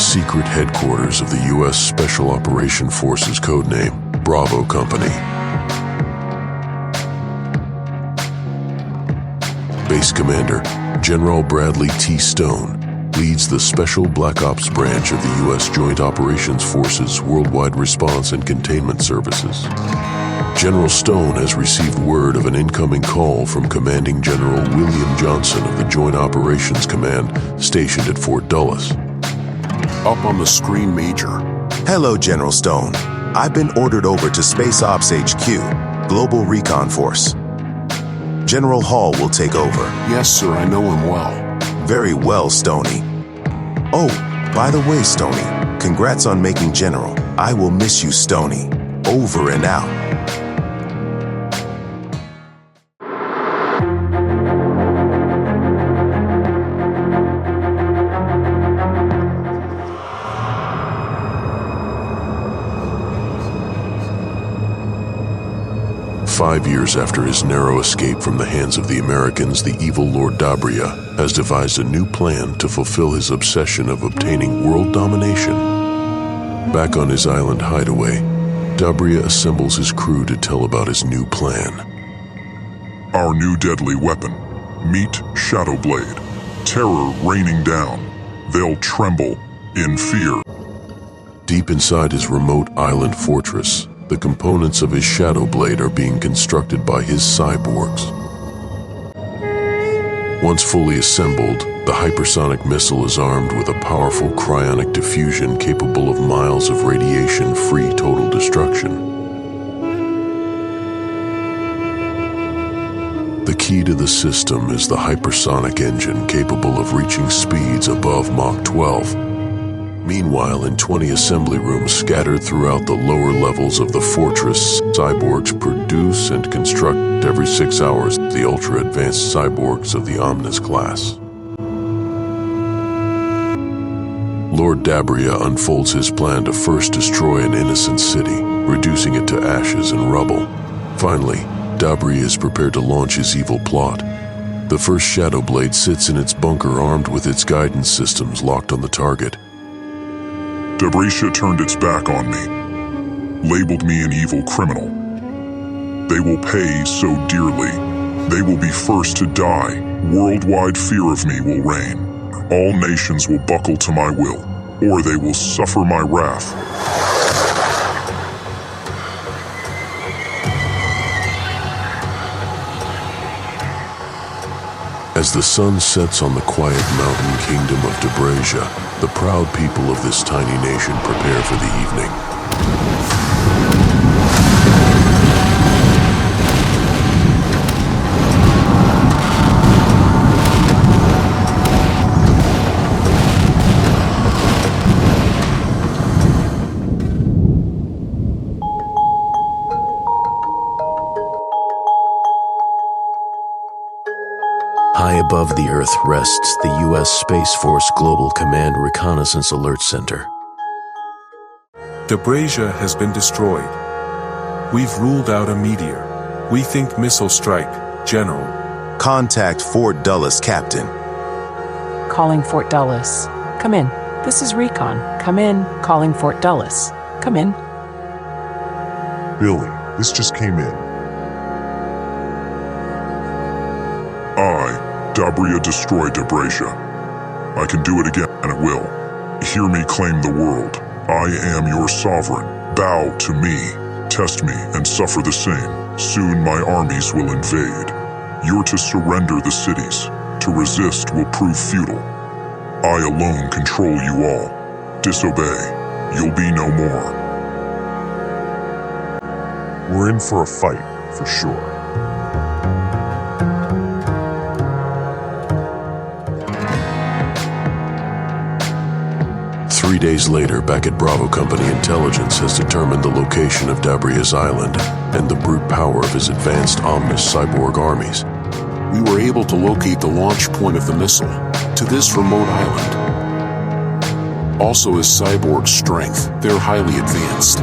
secret headquarters of the U.S. Special Operation Forces codename Bravo Company. Base Commander General Bradley T. Stone leads the Special Black Ops branch of the U.S. Joint Operations Forces Worldwide Response and Containment Services. General Stone has received word of an incoming call from Commanding General William Johnson of the Joint Operations Command stationed at Fort Dulles. Up on the screen, Major. Hello, General Stone. I've been ordered over to Space Ops HQ, Global Recon Force. General Hall will take over. Yes, sir, I know him well. Very well, Stoney. Oh, by the way, Stoney, congrats on making General. I will miss you, Stoney. Over and out. 5 years after his narrow escape from the hands of the Americans, the Evil Lord Dabria has devised a new plan to fulfill his obsession of obtaining world domination. Back on his island hideaway, Dabria assembles his crew to tell about his new plan. Our new deadly weapon. Meet Shadowblade. Terror raining down. They'll tremble in fear. Deep inside his remote island fortress, the components of his Shadowblade are being constructed by his cyborgs. Once fully assembled, the hypersonic missile is armed with a powerful cryonic diffusion capable of miles of radiation-free total destruction. The key to the system is the hypersonic engine capable of reaching speeds above Mach 12. Meanwhile, in 20 assembly rooms scattered throughout the lower levels of the fortress, cyborgs produce and construct every 6 hours the ultra-advanced cyborgs of the Omnis class. Lord Dabria unfolds his plan to first destroy an innocent city, reducing it to ashes and rubble. Finally, Dabria is prepared to launch his evil plot. The first Shadowblade sits in its bunker armed with its guidance systems locked on the target. Debrasia turned its back on me, labeled me an evil criminal. They will pay so dearly. They will be first to die. Worldwide fear of me will reign. All nations will buckle to my will, or they will suffer my wrath. As the sun sets on the quiet mountain kingdom of Debrasia, the proud people of this tiny nation prepare for the evening. High above the Earth rests the U.S. Space Force Global Command Reconnaissance Alert Center. Debrasia has been destroyed. We've ruled out a meteor. We think missile strike, General. Contact Fort Dulles, Captain. Calling Fort Dulles. Come in. This is Recon. Come in. Calling Fort Dulles. Come in. Billy, this just came in. Dabria destroyed Debrasia. I can do it again, and it will. Hear me claim the world. I am your sovereign. Bow to me. Test me and suffer the same. Soon my armies will invade. You're to surrender the cities. To resist will prove futile. I alone control you all. Disobey. You'll be no more. We're in for a fight, for sure. 3 days later, back at Bravo Company, intelligence has determined the location of Dabria's island and the brute power of his advanced Omnis cyborg armies. We were able to locate the launch point of the missile to this remote island. Also his cyborg strength, they're highly advanced.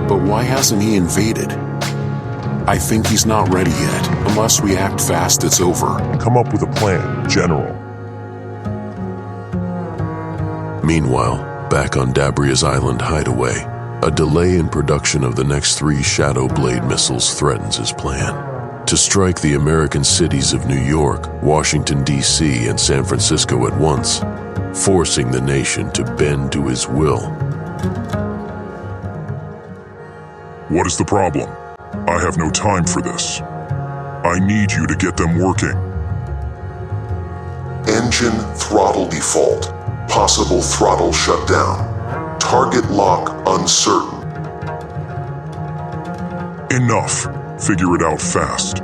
But why hasn't he invaded? I think he's not ready yet. Unless we act fast, it's over. Come up with a plan, General. Meanwhile, Back on Dabria's island hideaway, a delay in production of the next 3 Shadow Blade missiles threatens his plan: to strike the American cities of New York, Washington, D.C., and San Francisco at once, forcing the nation to bend to his will. What is the problem? I have no time for this. I need you to get them working. Engine throttle default. Possible throttle shutdown. Target lock uncertain. Enough. Figure it out fast.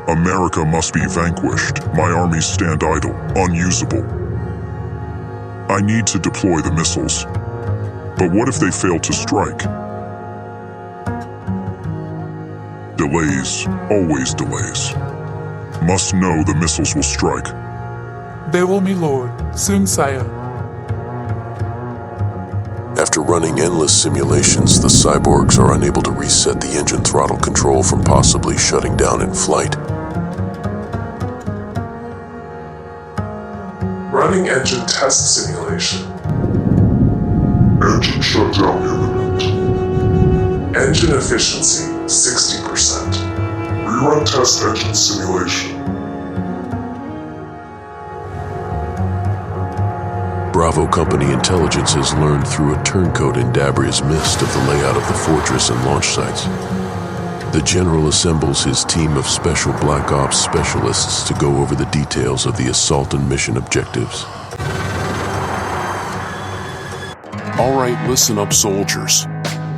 America must be vanquished. My armies stand idle, unusable. I need to deploy the missiles. But what if they fail to strike? Delays, always delays. Must know the missiles will strike. They will, me lord. Soon, sire. After running endless simulations, the cyborgs are unable to reset the engine throttle control from possibly shutting down in flight. Running engine test simulation. Engine shutdown imminent. Engine efficiency 60%. Rerun test engine simulation. Bravo Company intelligence has learned through a turncoat in Dabria's mist of the layout of the fortress and launch sites. The General assembles his team of special Black Ops specialists to go over the details of the assault and mission objectives. Alright, listen up, soldiers.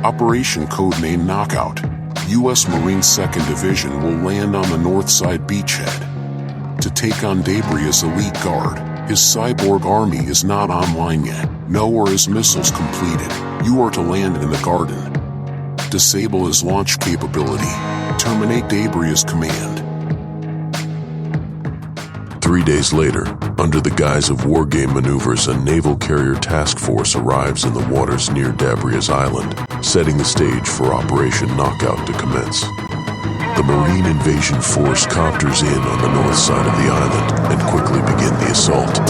Operation Codename Knockout. U.S. Marine 2nd Division will land on the north side beachhead to take on Debria's elite guard. His cyborg army is not online yet, nor are his missiles completed. You are to land in the garden. Disable his launch capability. Terminate Debria's command. 3 days later, under the guise of wargame maneuvers, a naval carrier task force arrives in the waters near Dabria's island, setting the stage for Operation Knockout to commence. The Marine invasion force copters in on the north side of the island and quickly begin the assault.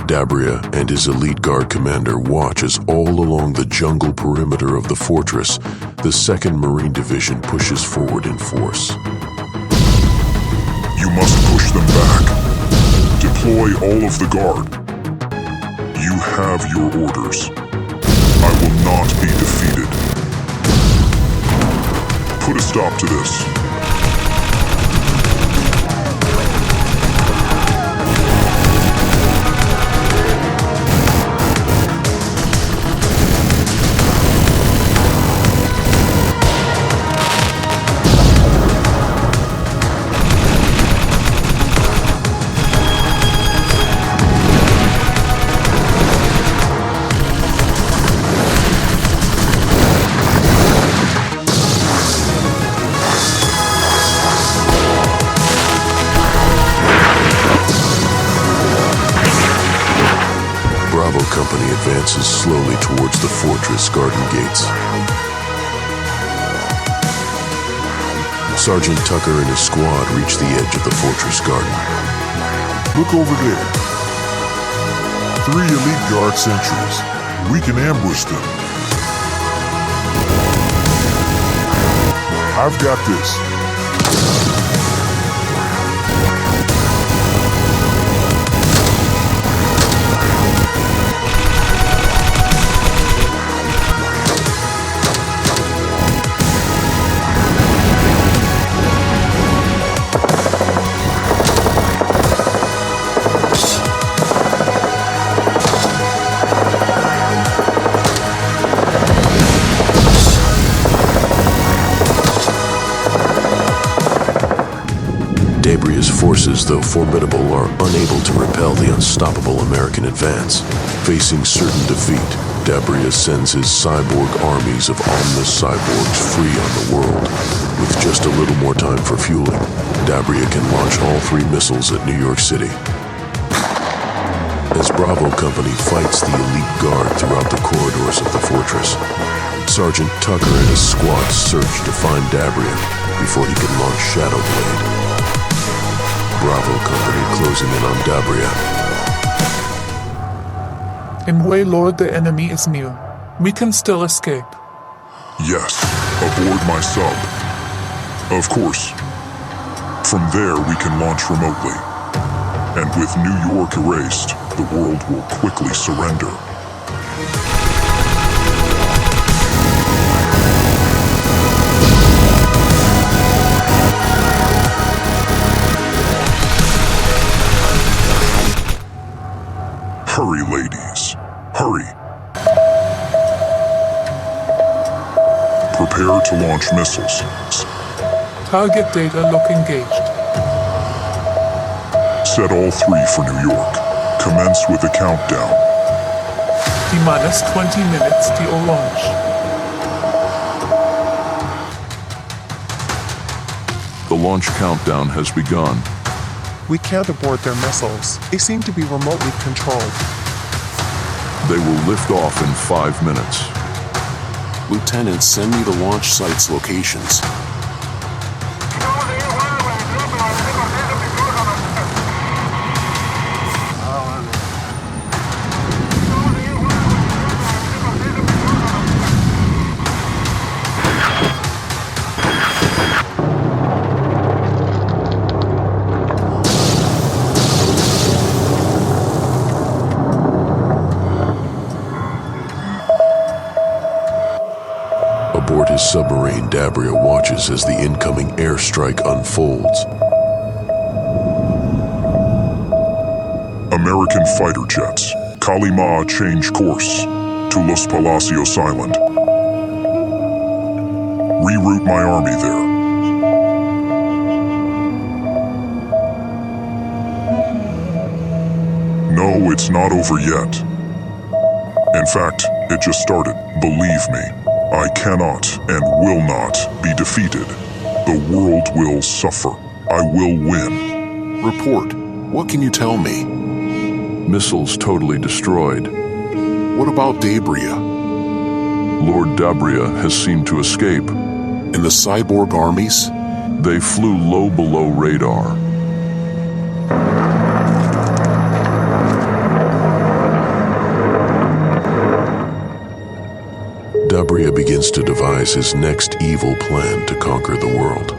Dabria and his elite guard commander watch as all along the jungle perimeter of the fortress, the 2nd Marine Division pushes forward in force. You must push them back. Deploy all of the guard. You have your orders. I will not be defeated. Put a stop to this. Company advances slowly towards the fortress garden gates. Sergeant Tucker and his squad reach the edge of the fortress garden. Look over there. 3 elite guard sentries. We can ambush them. I've got this. Dabria's forces, though formidable, are unable to repel the unstoppable American advance. Facing certain defeat, Dabria sends his cyborg armies of armless cyborgs free on the world. With just a little more time for fueling, Dabria can launch all 3 missiles at New York City. As Bravo Company fights the elite guard throughout the corridors of the fortress, Sergeant Tucker and his squad search to find Dabria before he can launch Shadow Blade. Bravo Company closing in on Dabria. Anyway, Lord, the enemy is near. We can still escape. Yes, aboard my sub. Of course. From there we can launch remotely. And with New York erased, the world will quickly surrender. Hurry, ladies. Hurry. Prepare to launch missiles. Target data look engaged. Set all 3 for New York. Commence with the countdown. T-minus 20 minutes till launch. The launch countdown has begun. We can't abort their missiles. They seem to be remotely controlled. They will lift off in 5 minutes. Lieutenant, send me the launch site's locations. Aboard his submarine, Dabria watches as the incoming airstrike unfolds. American fighter jets. Kalima change course to Los Palacios Island. Reroute my army there. No, it's not over yet. In fact, it just started. Believe me, I cannot and will not be defeated. The world will suffer. I will win. Report. What can you tell me? Missiles totally destroyed. What about Dabria? Lord Dabria has seemed to escape. And the cyborg armies? They flew low below radar. Dabria begins to devise his next evil plan to conquer the world.